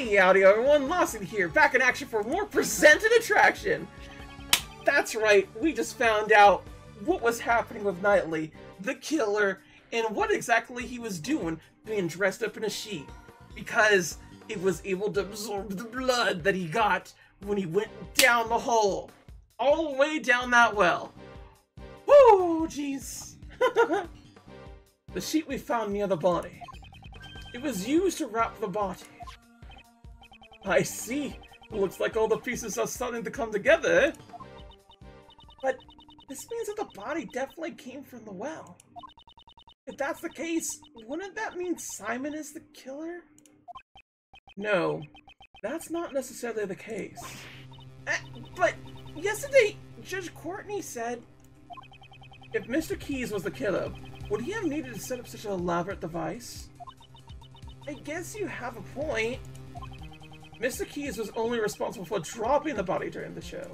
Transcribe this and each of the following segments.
Hey, howdy everyone, Lawson here, back in action for more Presented Attraction! That's right, we just found out what was happening with Knightley, the killer, and what exactly he was doing being dressed up in a sheet. Because it was able to absorb the blood that he got when he went down the hole. All the way down that well. Woo, jeez. The sheet we found near the body. It was used to wrap the body. I see. Looks like all the pieces are starting to come together. But this means that the body definitely came from the well. If that's the case, wouldn't that mean Simon is the killer? No, that's not necessarily the case. But yesterday, Judge Courtney said if Mr. Keyes was the killer, would he have needed to set up such an elaborate device? I guess you have a point. Mr. Keyes was only responsible for dropping the body during the show.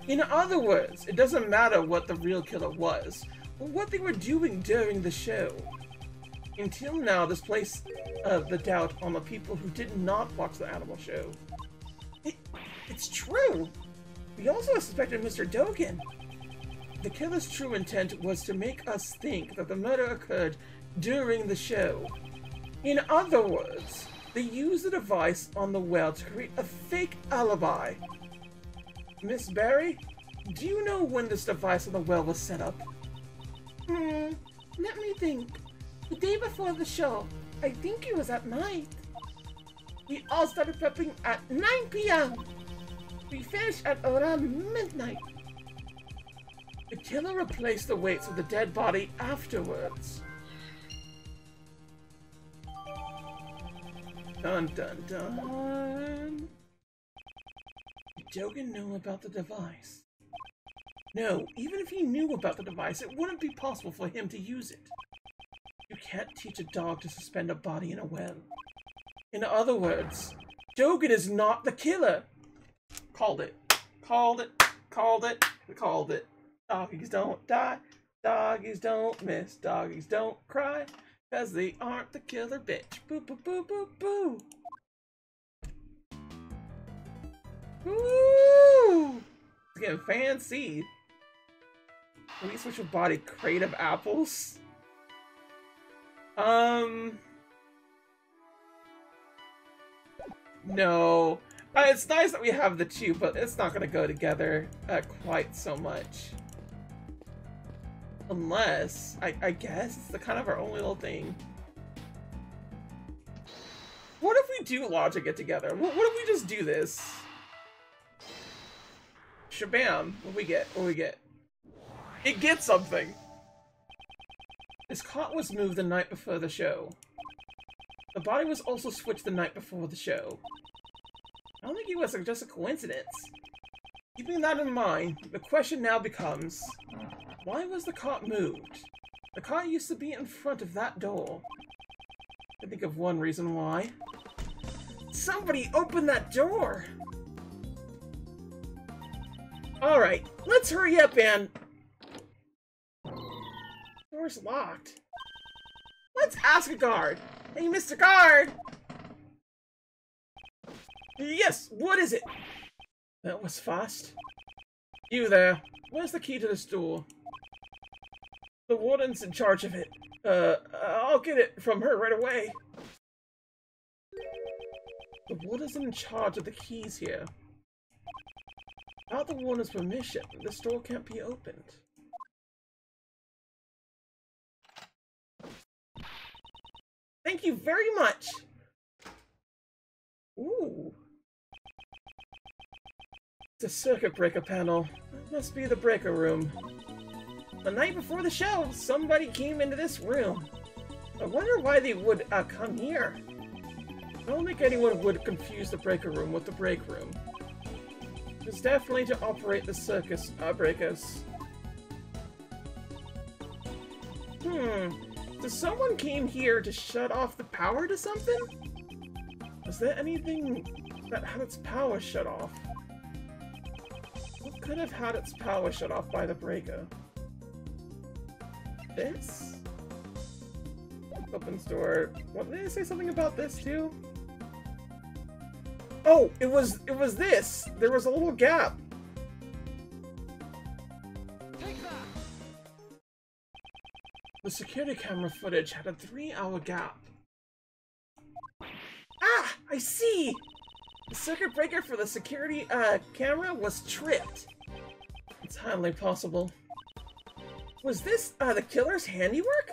In other words, it doesn't matter what the real killer was, or what they were doing during the show. Until now, this placed the doubt on the people who did not watch the animal show. It's true! We also suspected Mr. Dogen. The killer's true intent was to make us think that the murder occurred during the show. In other words, they used the device on the well to create a fake alibi. Miss Barry, do you know when this device on the well was set up? Let me think. The day before the show. I think it was at night. We all started prepping at 9 p.m. We finished at around midnight. The killer replaced the weights of the dead body afterwards. Dun dun dun. Did Dogen know about the device? No, even if he knew about the device, it wouldn't be possible for him to use it. You can't teach a dog to suspend a body in a well. In other words, Dogen is not the killer. Called it. Called it. Called it. Called it. Doggies don't die. Doggies don't miss. Doggies don't cry. Cause they aren't the killer bitch. Boo boo boo boo boo. Ooh! It's getting fancy. Can we switch your body crate of apples? No. It's nice that we have the two, but it's not gonna go together quite so much. Unless, I guess, it's the kind of our only little thing. What if we do logic it together? What if we just do this? Shabam! What do we get? What do we get? It gets something! This cot was moved the night before the show. The body was also switched the night before the show. I don't think it was just a coincidence. Keeping that in mind, the question now becomes, why was the cot moved? The cot used to be in front of that door. I think of one reason why. Somebody open that door! Alright, let's hurry up and... Door's locked. Let's ask a guard. Hey, Mr. Guard! Yes, what is it? That was fast. You there. Where's the key to this door? The warden's in charge of it. I'll get it from her right away. The warden's in charge of the keys here. Without the warden's permission, this door can't be opened. Thank you very much! Ooh. It's a circuit breaker panel. It must be the breaker room. The night before the show, somebody came into this room. I wonder why they would come here. I don't think anyone would confuse the breaker room with the break room. It's definitely to operate the circus breakers. Does someone came here to shut off the power to something? Was there anything that had its power shut off? What could have had its power shut off by the breaker? This? Opens door. What, did they say something about this too? Oh, it was this. There was a little gap. Take that. The security camera footage had a 3-hour gap. Ah, I see! The circuit breaker for the security camera was tripped. It's highly possible. Was this the killer's handiwork?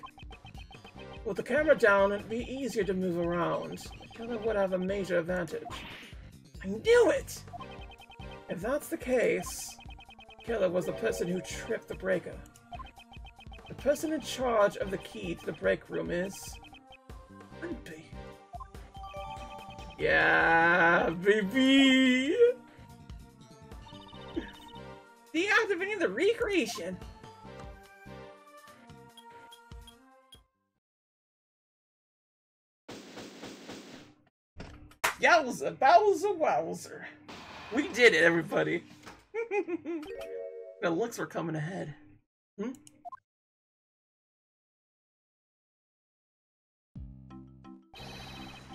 With the camera down, it'd be easier to move around. The killer would have a major advantage. I knew it! If that's the case, the killer was the person who tripped the breaker. The person in charge of the key to the break room is... Wimpy. Yeah, baby! Deactivating the recreation. Yowza, bowser, wowzer. We did it, everybody. The looks were coming ahead. Hmm?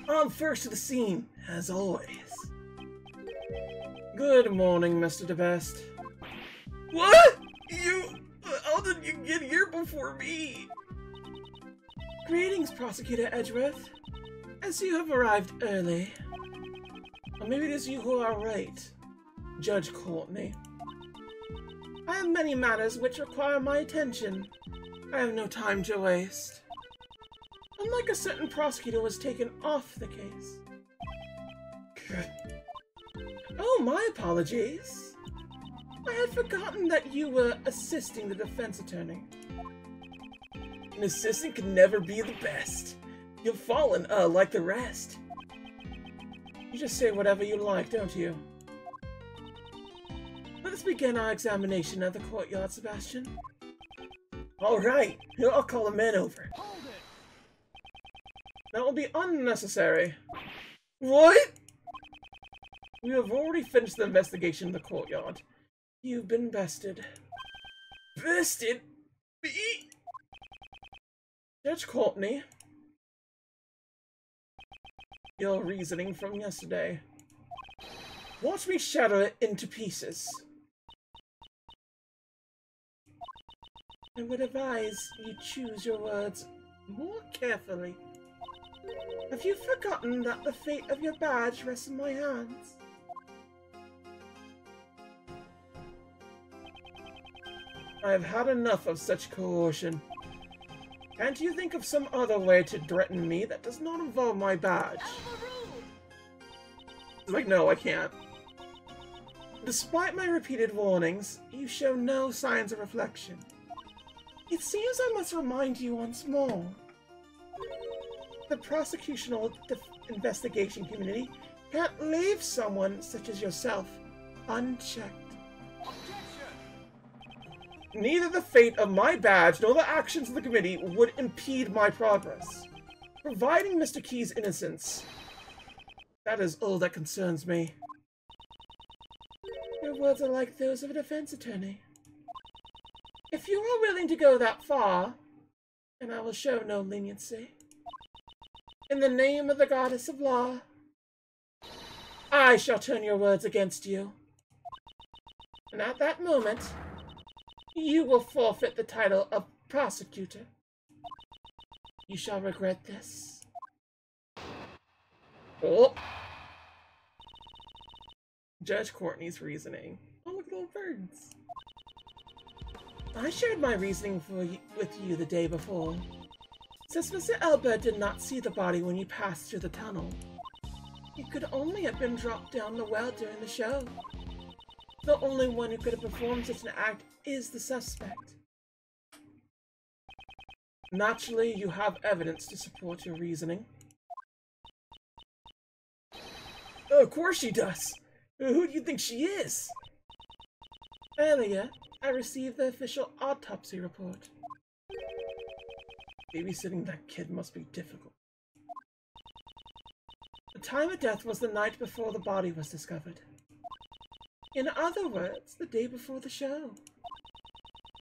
On first to the scene, as always. Good morning, Mr. DeBest. What? How did you get here before me? Greetings, Prosecutor Edgeworth. As you have arrived early. Or maybe it is you who are right, Judge Courtney. I have many matters which require my attention. I have no time to waste. Unlike a certain prosecutor who was taken off the case. Oh, my apologies. I had forgotten that you were assisting the defense attorney. An assistant can never be the best. You've fallen, like the rest. You just say whatever you like, don't you? Let us begin our examination of the courtyard, Sebastian. Alright, I'll call the men over. Hold it. That will be unnecessary. What? We have already finished the investigation in the courtyard. You've been bested. Bested? Me? Judge Courtney. Your reasoning from yesterday. Watch me shatter it into pieces. I would advise you choose your words more carefully. Have you forgotten that the fate of your badge rests in my hands? I have had enough of such coercion. Can't you think of some other way to threaten me that does not involve my badge? It's like, no, I can't. Despite my repeated warnings, you show no signs of reflection. It seems I must remind you once more. The prosecutional investigation community can't leave someone such as yourself unchecked. Neither the fate of my badge nor the actions of the committee would impede my progress. Providing Mr. Key's innocence, that is all that concerns me. Your words are like those of a defense attorney. If you are willing to go that far, then I will show no leniency. In the name of the goddess of law, I shall turn your words against you. And at that moment, you will forfeit the title of prosecutor. You shall regret this. Oh. Judge Courtney's reasoning. Oh, look at all birds. I shared my reasoning with you the day before. Since Mr. Elbert did not see the body when you passed through the tunnel, it could only have been dropped down the well during the show. The only one who could have performed such an act is the suspect. Naturally, you have evidence to support your reasoning. Oh, of course she does! Who do you think she is? Earlier, I received the official autopsy report. Babysitting that kid must be difficult. The time of death was the night before the body was discovered. In other words, the day before the show.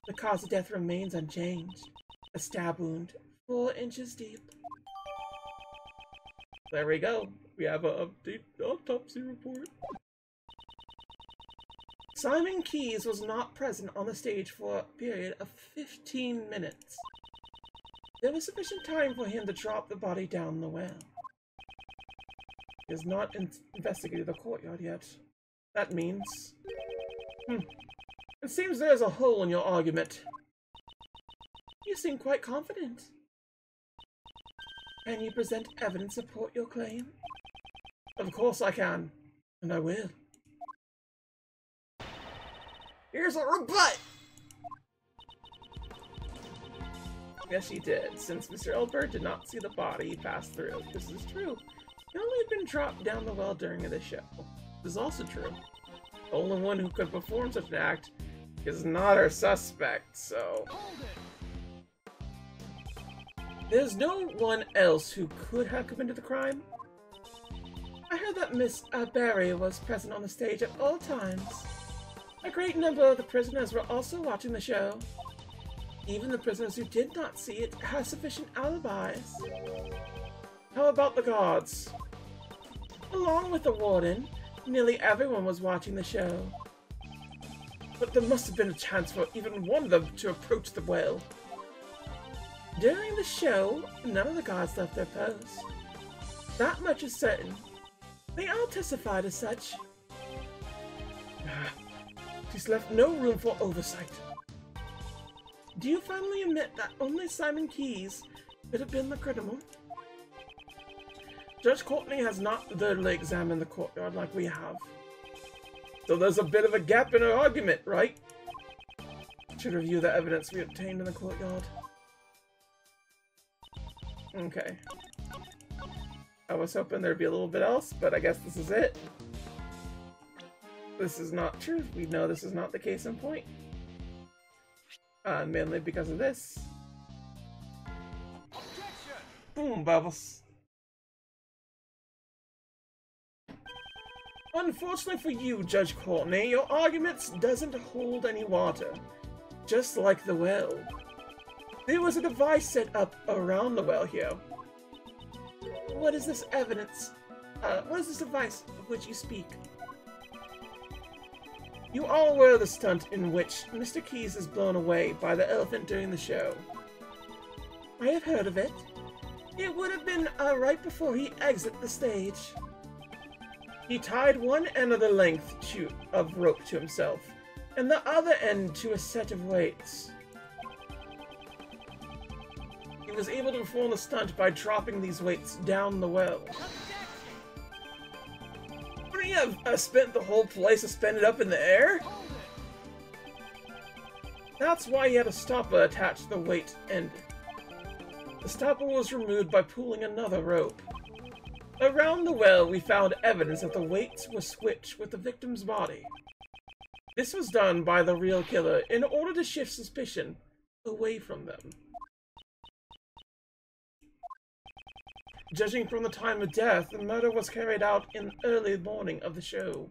The cause of death remains unchanged. A stab wound, 4 inches deep. There we go. We have an update autopsy report. Simon Keyes was not present on the stage for a period of 15 minutes. There was sufficient time for him to drop the body down the well. He has not investigated the courtyard yet. That means... It seems there's a hole in your argument. You seem quite confident. Can you present evidence to support your claim? Of course I can, and I will. Here's a rebut! Yes, he did. Since Mr. Elbert did not see the body pass through, this is true. He only had been dropped down the well during the show. This is also true. The only one who could perform such an act is not our suspect, so... There's no one else who could have committed the crime? I heard that Miss Barry was present on the stage at all times. A great number of the prisoners were also watching the show. Even the prisoners who did not see it had sufficient alibis. How about the guards? Along with the warden, nearly everyone was watching the show. But there must have been a chance for even one of them to approach the well. During the show, none of the guards left their posts. That much is certain. They all testified as such. She's left no room for oversight. Do you finally admit that only Simon Keyes could have been the criminal? Judge Courtney has not thoroughly examined the courtyard like we have. So there's a bit of a gap in our argument, right? Should review the evidence we obtained in the courtyard. Okay. I was hoping there'd be a little bit else, but I guess this is it. This is not true. We know this is not the case in point. Mainly because of this. Objection! Boom, bubbles. Unfortunately for you, Judge Courtney, your arguments doesn't hold any water. Just like the well. There was a device set up around the well here. What is this evidence? What is this device of which you speak? You are aware of the stunt in which Mr. Keyes is blown away by the elephant during the show. I have heard of it. It would have been right before he exited the stage. He tied one end of the length of rope to himself, and the other end to a set of weights. He was able to perform the stunt by dropping these weights down the well. Wouldn't you have spent the whole place suspended up in the air? That's why he had a stopper attached to the weight end. The stopper was removed by pulling another rope. Around the well, we found evidence that the weights were switched with the victim's body. This was done by the real killer in order to shift suspicion away from them. Judging from the time of death, the murder was carried out in the early morning of the show.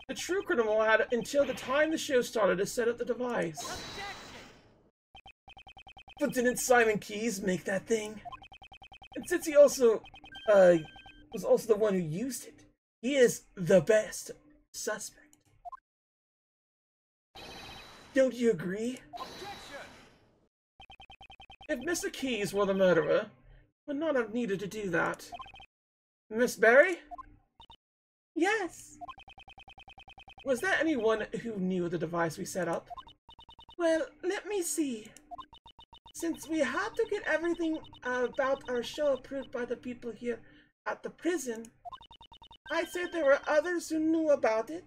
The true criminal had until the time the show started to set up the device. But didn't Simon Keyes make that thing? And since he also was also the one who used it, he is the best suspect. Don't you agree? If Mr. Keyes were the murderer, would not have needed to do that. Miss Barry? Yes. Was there anyone who knew the device we set up? Well, let me see. Since we had to get everything about our show approved by the people here at the prison, I'd say there were others who knew about it.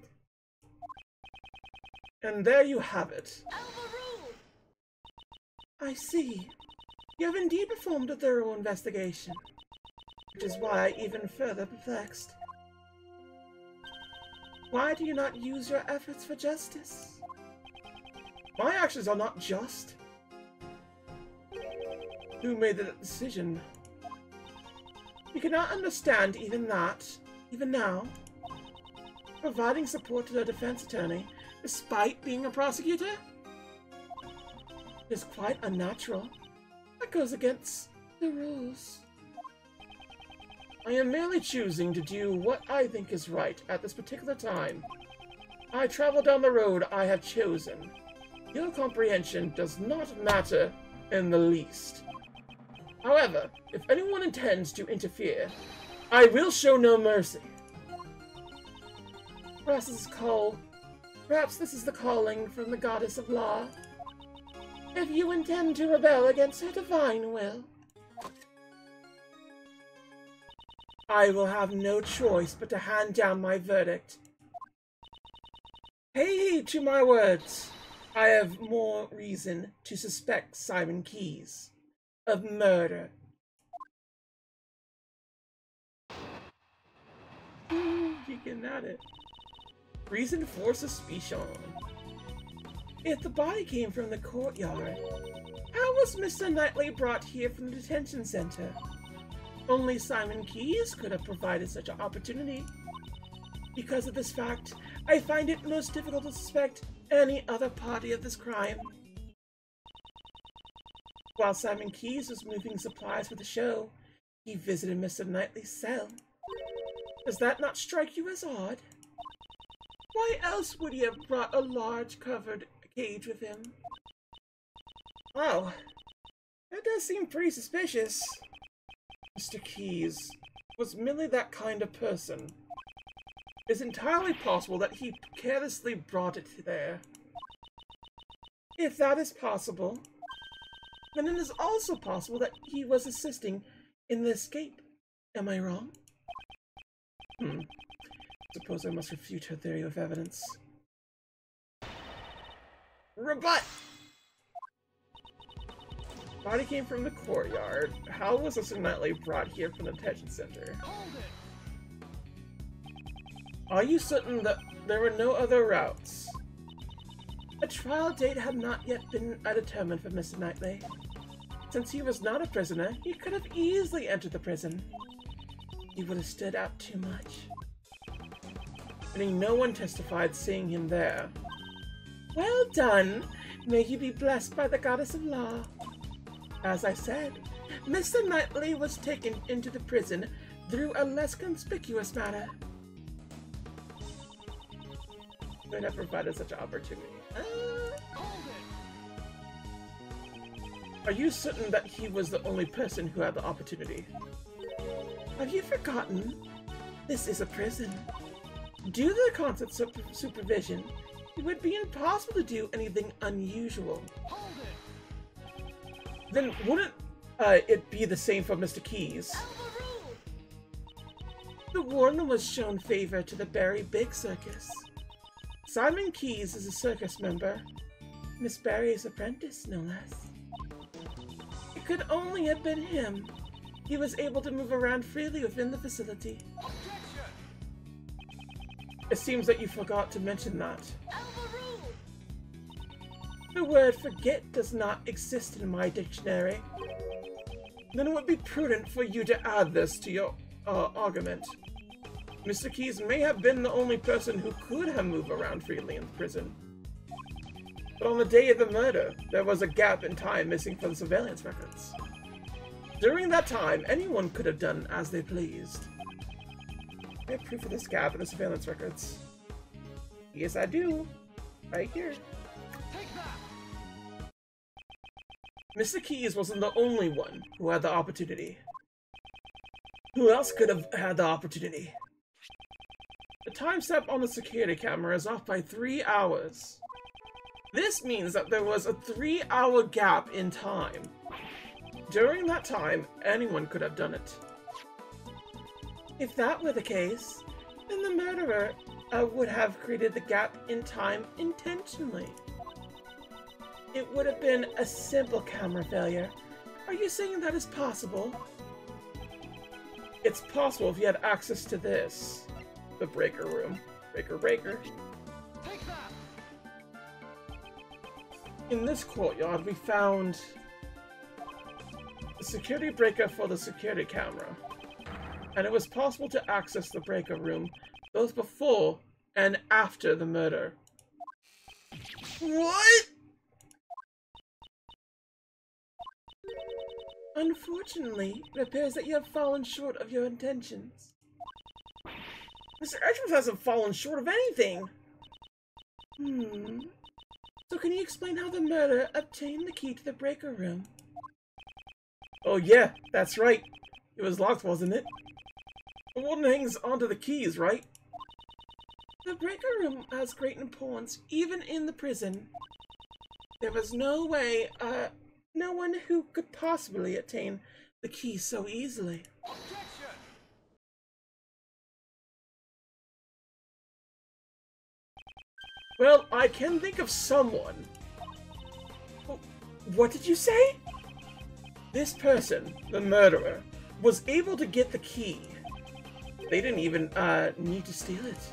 And there you have it. I see. You have indeed performed a thorough investigation, which is why I'm even further perplexed. Why do you not use your efforts for justice? My actions are not just. Who made the decision? You cannot understand even that, even now. Providing support to the defense attorney, despite being a prosecutor, is quite unnatural. That goes against the rules. I am merely choosing to do what I think is right at this particular time. I travel down the road I have chosen. Your comprehension does not matter in the least. However, if anyone intends to interfere, I will show no mercy. Perhaps this is the calling from the Goddess of Law. If you intend to rebel against her divine will, I will have no choice but to hand down my verdict. Pay heed to my words. I have more reason to suspect Simon Keyes of murder. You getting at it. Reason for suspicion. If the body came from the courtyard, how was Mr. Knightley brought here from the detention center? Only Simon Keyes could have provided such an opportunity. Because of this fact, I find it most difficult to suspect any other party of this crime. While Simon Keyes was moving supplies for the show, he visited Mr. Knightley's cell. Does that not strike you as odd? Why else would he have brought a large covered cage with him? Oh, that does seem pretty suspicious. Mr. Keyes was merely that kind of person. It's entirely possible that he carelessly brought it there. If that is possible, then it is also possible that he was assisting in the escape. Am I wrong? Suppose I must refute her theory with evidence. Rebut! Body came from the courtyard. How was Mr. Knightley brought here from the detention center? Are you certain that there were no other routes? A trial date had not yet been determined for Mr. Knightley. Since he was not a prisoner, he could have easily entered the prison. He would have stood out too much. Meaning no one testified seeing him there. Well done! May he be blessed by the Goddess of Law. As I said, Mr. Knightley was taken into the prison through a less conspicuous matter. Could have provided such an opportunity. Are you certain that he was the only person who had the opportunity? Have you forgotten? This is a prison. Due to the constant supervision, it would be impossible to do anything unusual. Then wouldn't it be the same for Mr. Keyes? The warden was shown favor to the Berry Big Circus. Simon Keyes is a circus member. Miss Berry's apprentice, no less. It could only have been him. He was able to move around freely within the facility. It seems that you forgot to mention that. The word forget does not exist in my dictionary. Then it would be prudent for you to add this to your argument. Mr. Keyes may have been the only person who could have moved around freely in prison. But on the day of the murder, there was a gap in time missing from the surveillance records. During that time, anyone could have done as they pleased. I have proof of this gap in the surveillance records. Yes, I do. Right here. Mr. Keyes wasn't the only one who had the opportunity. Who else could have had the opportunity? The timestamp on the security camera is off by 3 hours. This means that there was a 3-hour gap in time. During that time, anyone could have done it. If that were the case, then the murderer would have created the gap in time intentionally. It would have been a simple camera failure. Are you saying that is possible? It's possible if you had access to this. The breaker room. Breaker. Take that! In this courtyard, we found the security breaker for the security camera. And it was possible to access the breaker room both before and after the murder. What? Unfortunately, it appears that you have fallen short of your intentions. Mr. Edgeworth hasn't fallen short of anything! So can you explain how the murderer obtained the key to the breaker room? Oh yeah, that's right. It was locked, wasn't it? The warden hangs onto the keys, right? The breaker room has great importance, even in the prison. There was no way, no one who could possibly attain the key so easily. Objection! Well, I can think of someone. What did you say? This person, the murderer, was able to get the key. They didn't even, need to steal it.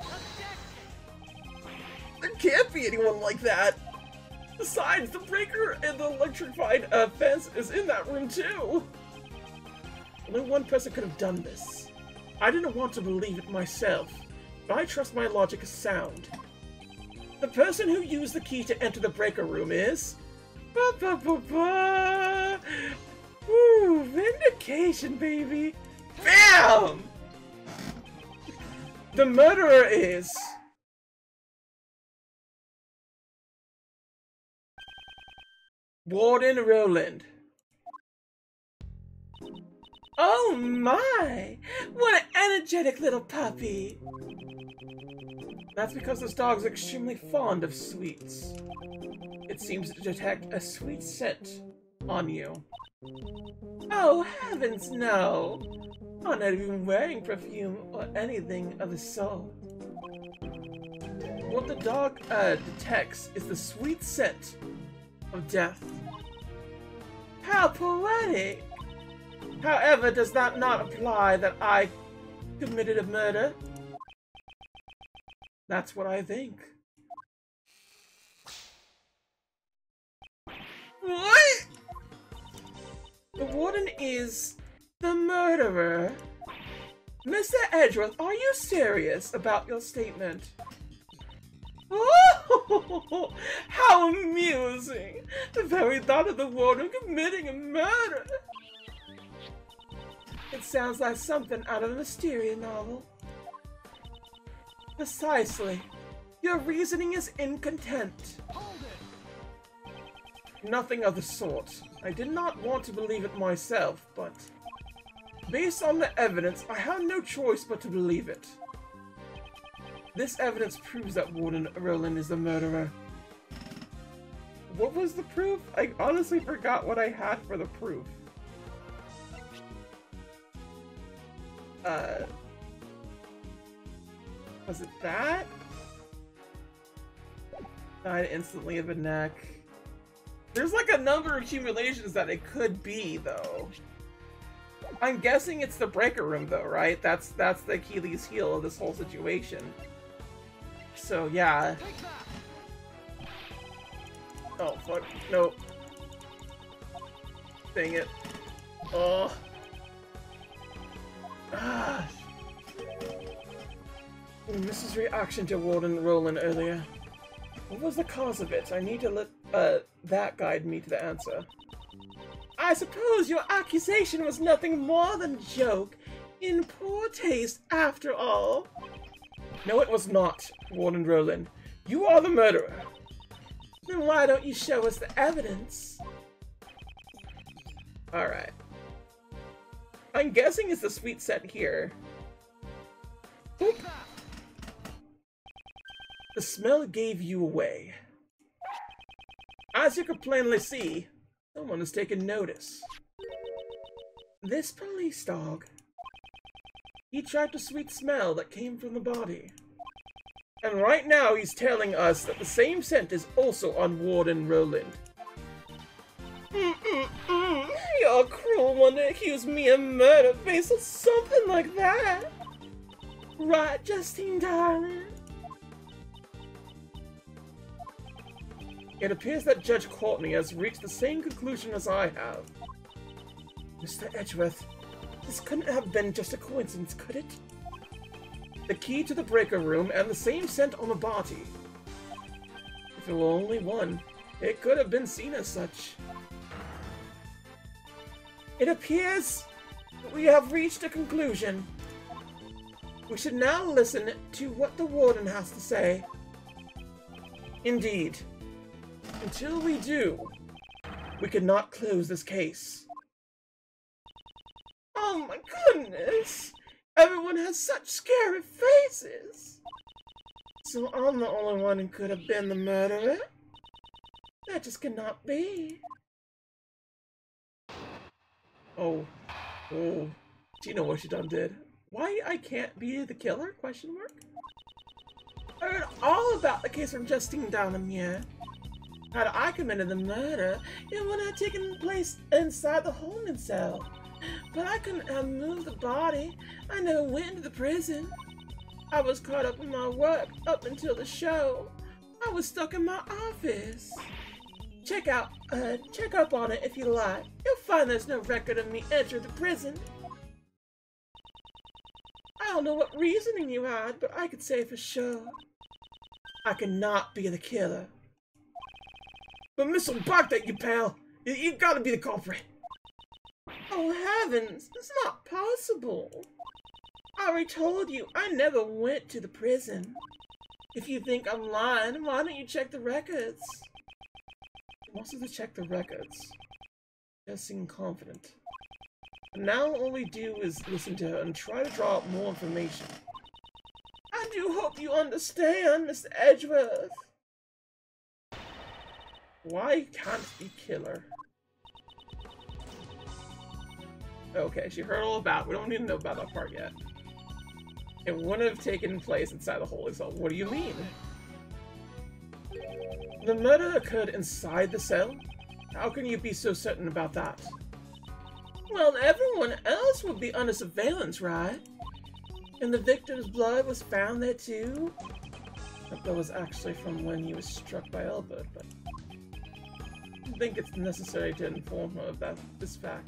There can't be anyone like that! Besides, the breaker and the electrified, fence is in that room too! Only one person could have done this. I didn't want to believe it myself, but I trust my logic is sound. The person who used the key to enter the breaker room is... Ooh, vindication, baby! BAM! The murderer is... Warden Roland. Oh my! What an energetic little puppy! That's because this dog is extremely fond of sweets. It seems to detect a sweet scent on you. Oh heavens, no! I'm not even wearing perfume or anything of the sort. What the dog detects is the sweet scent of death. How poetic! However, does that not imply that I committed a murder? That's what I think. What? The warden is the murderer. Mr. Edgeworth, are you serious about your statement? Oh, how amusing! The very thought of the warden committing a murder! It sounds like something out of a Mysteria novel. Precisely. Your reasoning is incontent. Nothing of the sort. I did not want to believe it myself, but... based on the evidence, I had no choice but to believe it. This evidence proves that Warden Roland is the murderer. What was the proof? I honestly forgot what I had for the proof. Was it that? Died instantly of a neck. There's like a number of accumulations that it could be, though. I'm guessing it's the breaker room, though, right? That's the Achilles heel of this whole situation. So, yeah. Oh, fuck. Nope. Dang it. Oh. Ah. Mrs. reaction to Warden Roland earlier. What was the cause of it? I need to let that guide me to the answer. I suppose your accusation was nothing more than a joke. In poor taste, after all. No, it was not, Warden Roland. You are the murderer. Then why don't you show us the evidence? Alright. I'm guessing it's the sweet scent here. Oop. The smell gave you away. As you can plainly see, someone has taken notice. This police dog. He tracked a sweet smell that came from the body. And right now he's telling us that the same scent is also on Warden Roland. You're a cruel one to accuse me of murder based on something like that. Right, Justine, darling? It appears that Judge Courtney has reached the same conclusion as I have. Mr. Edgeworth, this couldn't have been just a coincidence, could it? The key to the breaker room and the same scent on the body. If it were only one, it could have been seen as such. It appears we have reached a conclusion. We should now listen to what the warden has to say. Indeed. Until we do, we cannot close this case. Oh my goodness! Everyone has such scary faces! So I'm the only one who could have been the murderer? That just cannot be. Oh. Do you know what she done did? Why I can't be the killer? Question mark? I heard all about the case from Justine Dalamere. Had I committed the murder, it would have taken place inside the holding cell. But I couldn't have moved the body. I never went into the prison. I was caught up in my work up until the show. I was stuck in my office. Check up on it if you like. You'll find there's no record of me entering the prison. I don't know what reasoning you had, but I could say for sure. I cannot be the killer. But Miss Obata, you pal, you gotta be the culprit. Oh heavens, it's not possible. I already told you, I never went to the prison. If you think I'm lying, why don't you check the records? He wants us to check the records. Just seem confident. And now all we do is listen to her and try to draw up more information. I do hope you understand, Mr. Edgeworth. Why can't he kill her? Okay, she heard all about it. We don't need to know about that part yet. It wouldn't have taken place inside the holy cell. What do you mean? The murder occurred inside the cell? How can you be so certain about that? Well, everyone else would be under surveillance, right? And the victim's blood was found there too? That blood was actually from when he was struck by Albert, but I don't think it's necessary to inform her of this fact.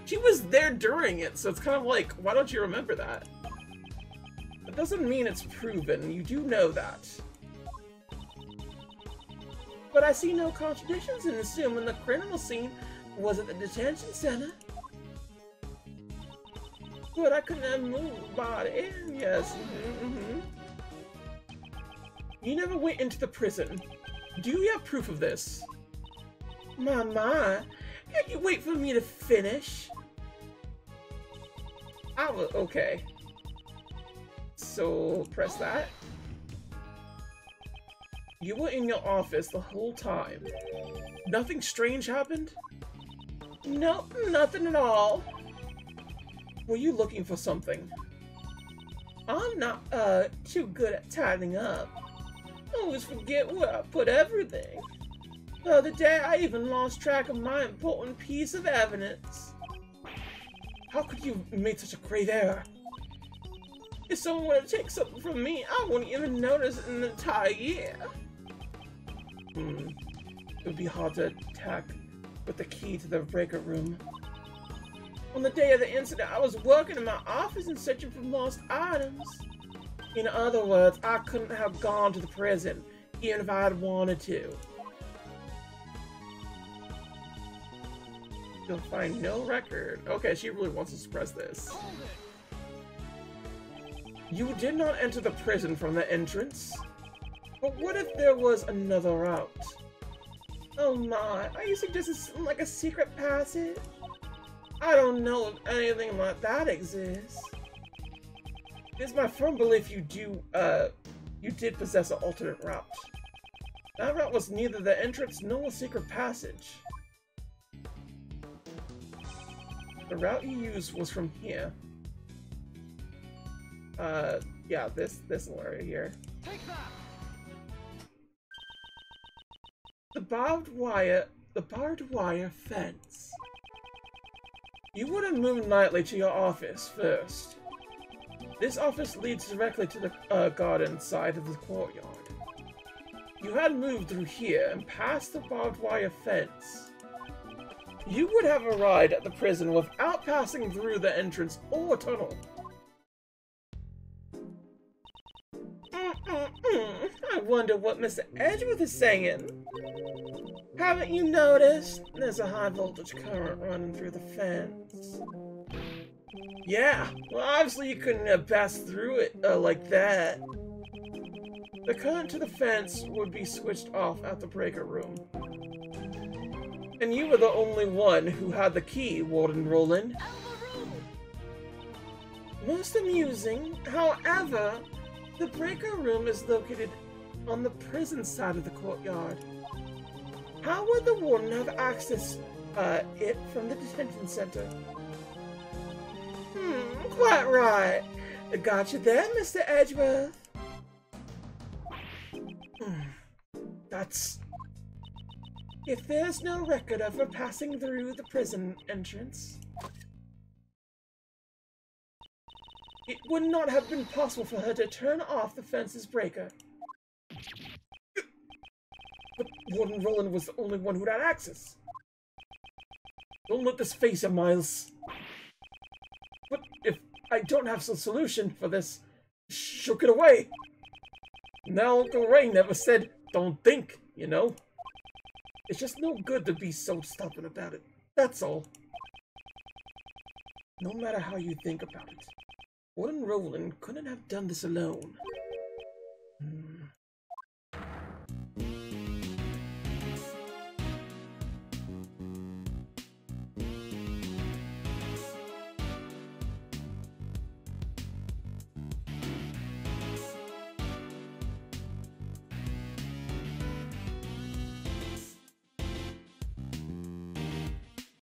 She was there during it, so it's kind of like, why don't you remember that? That doesn't mean it's proven, you do know that. But I see no contradictions in assuming the criminal scene was at the detention center. But I couldn't have moved the body, yes. You never went into the prison. Do you have proof of this? My, can you wait for me to finish? Okay. So, press that. You were in your office the whole time. Nothing strange happened? Nope, nothing at all. Were you looking for something? I'm not, too good at tidying up. I always forget where I put everything. The other day, I even lost track of my important piece of evidence. How could you have made such a grave error? If someone were to take something from me, I wouldn't even notice in an entire year. It would be hard to attack with the key to the breaker room. On the day of the incident, I was working in my office and searching for lost items. In other words, I couldn't have gone to the prison, even if I had wanted to. You'll find no record. Okay, she really wants to suppress this. You did not enter the prison from the entrance. But what if there was another route? Oh my, are you suggesting something like a secret passage? I don't know if anything like that exists. It's my firm belief you did possess an alternate route. That route was neither the entrance nor a secret passage. The route you used was from here. Yeah, this area here. Take that. The barbed wire fence. You would have moved nightly to your office first. This office leads directly to the garden side of the courtyard. You had moved through here and past the barbed wire fence. You would have arrived at the prison without passing through the entrance or tunnel. I wonder what Mr. Edgeworth is saying. Haven't you noticed? There's a high voltage current running through the fence. Yeah, well obviously you couldn't have passed through it like that. The current to the fence would be switched off at the breaker room. And you were the only one who had the key, Warden Roland. Most amusing, however, the breaker room is located on the prison side of the courtyard. How would the warden have access it from the detention center? Quite right. Got you there, Mr. Edgeworth. That's... If there's no record of her passing through the prison entrance, it would not have been possible for her to turn off the fence's breaker. But Warden Roland was the only one who had access. Don't let this phase you, Miles. But if I don't have a solution for this, she'll get away. Now Uncle Ray never said, don't think, you know? It's just no good to be so stubborn about it. That's all. No matter how you think about it, Warden Roland couldn't have done this alone.